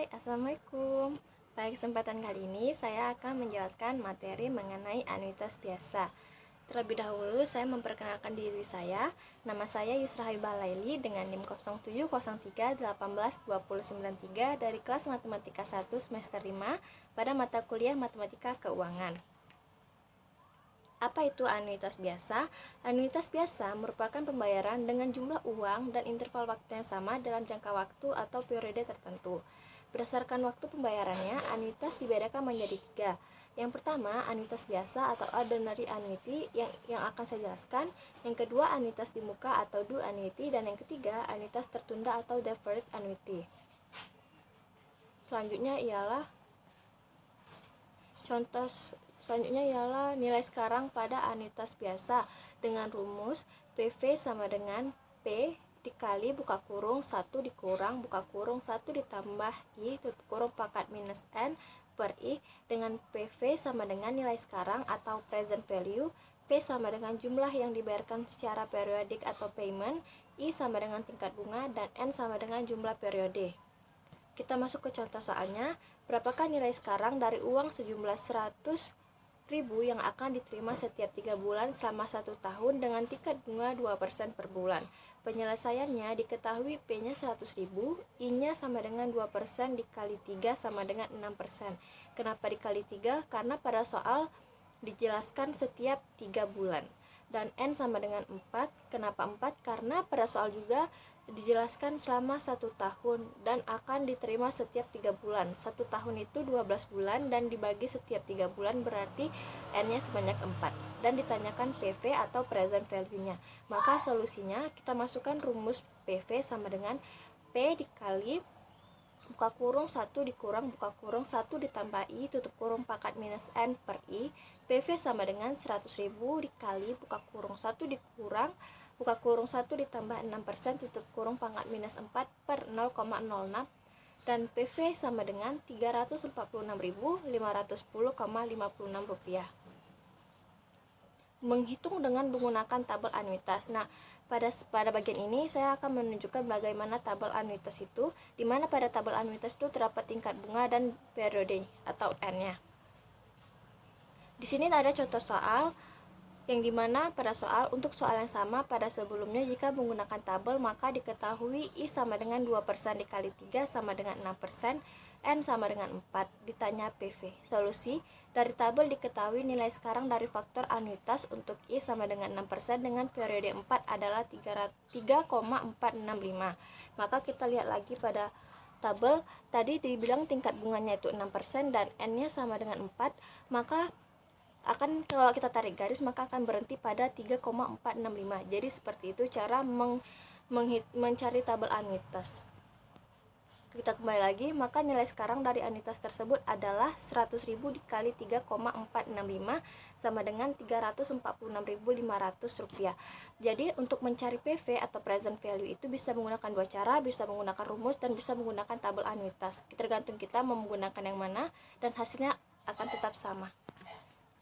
Hai, Assalamualaikum. Pada kesempatan kali ini, saya akan menjelaskan materi mengenai anuitas biasa. Terlebih dahulu, saya memperkenalkan diri saya. Nama saya Yusra Habibah Laili dengan NIM 0703182093 dari kelas Matematika 1 semester 5 pada mata kuliah Matematika Keuangan. Apa itu anuitas biasa? Anuitas biasa merupakan pembayaran dengan jumlah uang dan interval waktu yang sama dalam jangka waktu atau periode tertentu. Berdasarkan waktu pembayarannya, anuitas dibedakan menjadi 3. Yang pertama, anuitas biasa atau ordinary annuity yang akan saya jelaskan. Yang kedua, anuitas di muka atau due annuity. Dan yang ketiga, anuitas tertunda atau deferred annuity. Selanjutnya ialah nilai sekarang pada anuitas biasa dengan rumus PV sama dengan P dikali buka kurung 1 dikurang buka kurung 1 ditambah I tutup kurung pangkat minus N per I dengan PV sama dengan nilai sekarang atau present value, P sama dengan jumlah yang dibayarkan secara periodik atau payment, I sama dengan tingkat bunga, dan N sama dengan jumlah periode. Kita masuk ke contoh soalnya. Berapakah nilai sekarang dari uang sejumlah 100.000 yang akan diterima setiap 3 bulan selama 1 tahun dengan tingkat bunga 2% per bulan? Penyelesaiannya diketahui P-nya 100.000, I-nya sama dengan 2% dikali 3 sama dengan 6%. Kenapa dikali 3? Karena pada soal dijelaskan setiap 3 bulan. Dan N sama dengan 4. Kenapa 4? Karena pada soal juga dijelaskan selama 1 tahun dan akan diterima setiap 3 bulan. 1 tahun itu 12 bulan dan dibagi setiap 3 bulan berarti N-nya sebanyak 4. Dan ditanyakan PV atau present value-nya. Maka solusinya kita masukkan rumus PV sama dengan P dikali buka kurung 1 dikurang buka kurung 1 ditambah I tutup kurung pangkat minus N per I. PV sama dengan 100.000 dikali buka kurung 1 dikurang buka kurung 1 ditambah 6% tutup kurung pangkat minus 4 per 0,06 dan PV sama dengan Rp346.510,56. Menghitung dengan menggunakan tabel anuitas. Nah, pada bagian ini saya akan menunjukkan bagaimana tabel anuitas itu, di mana pada tabel anuitas itu terdapat tingkat bunga dan periode atau N-nya. Di sini ada contoh soal yang dimana pada untuk soal yang sama pada sebelumnya jika menggunakan tabel maka diketahui I sama dengan 2% dikali 3 sama dengan 6%, N sama dengan 4. Ditanya PV. Solusi dari tabel diketahui nilai sekarang dari faktor anuitas untuk I sama dengan 6% dengan periode 4 adalah 3,465. Maka kita lihat lagi pada tabel tadi dibilang tingkat bunganya itu 6% dan N-nya sama dengan 4, maka kalau kita tarik garis maka akan berhenti pada 3,465. Jadi seperti itu cara mencari tabel anuitas. Kita kembali lagi, maka nilai sekarang dari anuitas tersebut adalah 100.000 dikali 3,465 sama dengan Rp346.500. Jadi untuk mencari PV atau present value itu bisa menggunakan dua cara, bisa menggunakan rumus dan bisa menggunakan tabel anuitas. Tergantung kita mau menggunakan yang mana dan hasilnya akan tetap sama.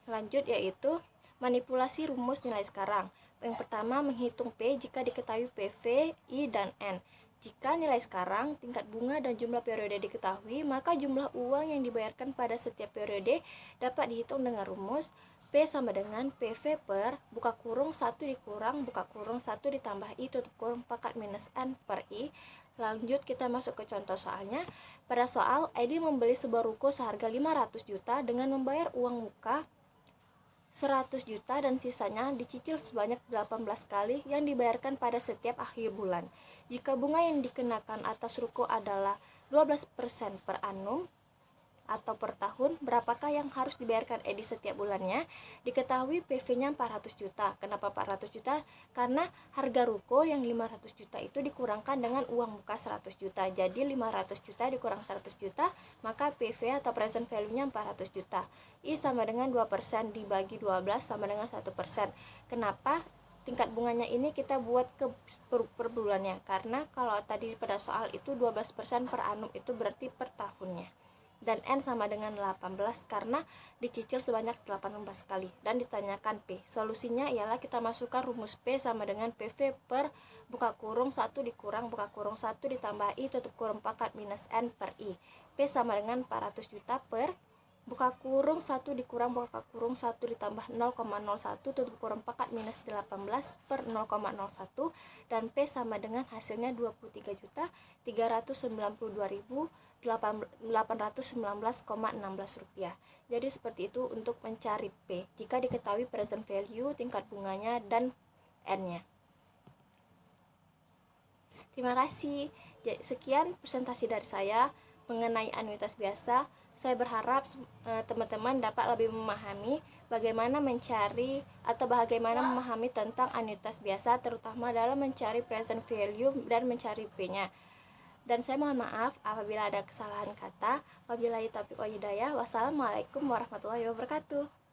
Lanjut yaitu manipulasi rumus nilai sekarang. Yang pertama, menghitung P jika diketahui PV, I, dan N. Jika nilai sekarang, tingkat bunga dan jumlah periode diketahui, maka jumlah uang yang dibayarkan pada setiap periode dapat dihitung dengan rumus P sama dengan PV per buka kurung 1 dikurang buka kurung 1 ditambah I tutup kurung pangkat minus N per I. Lanjut kita masuk ke contoh soalnya. Pada soal, Edi membeli sebuah ruko seharga 500 juta dengan membayar uang muka 100 juta dan sisanya dicicil sebanyak 18 kali yang dibayarkan pada setiap akhir bulan. Jika bunga yang dikenakan atas ruko adalah 12% per annum atau per tahun, berapakah yang harus dibayarkan Edi setiap bulannya? Diketahui PV-nya 400 juta. Kenapa 400 juta? Karena harga ruko yang 500 juta itu dikurangkan dengan uang muka 100 juta. Jadi 500 juta dikurang 100 juta, maka PV atau present value-nya 400 juta. I sama dengan 2% dibagi 12 sama dengan 1%. Kenapa? Tingkat bunganya ini kita buat per bulannya. Karena kalau tadi pada soal itu 12% per annum itu berarti per tahunnya. dan N sama dengan 18 karena dicicil sebanyak 18 kali. Dan ditanyakan P. Solusinya ialah kita masukkan rumus P sama dengan PV per buka kurung 1 dikurang buka kurung 1 ditambah I tutup kurung pangkat minus N per I. P sama dengan 400 juta per buka kurung 1 dikurang buka kurung 1 ditambah 0,01 tutup kurung pangkat minus 18 per 0,01, dan P sama dengan hasilnya 23.392.819,16 rupiah. Jadi seperti itu untuk mencari P jika diketahui present value, tingkat bunganya, dan N-nya. Terima kasih. Sekian presentasi dari saya mengenai anuitas biasa. Saya berharap teman-teman dapat lebih memahami bagaimana mencari atau bagaimana memahami tentang anuitas biasa, terutama dalam mencari present value dan mencari P-nya. Dan saya mohon maaf apabila ada kesalahan kata. Wabillahi taufiq wal hidayah. Wassalamualaikum warahmatullahi wabarakatuh.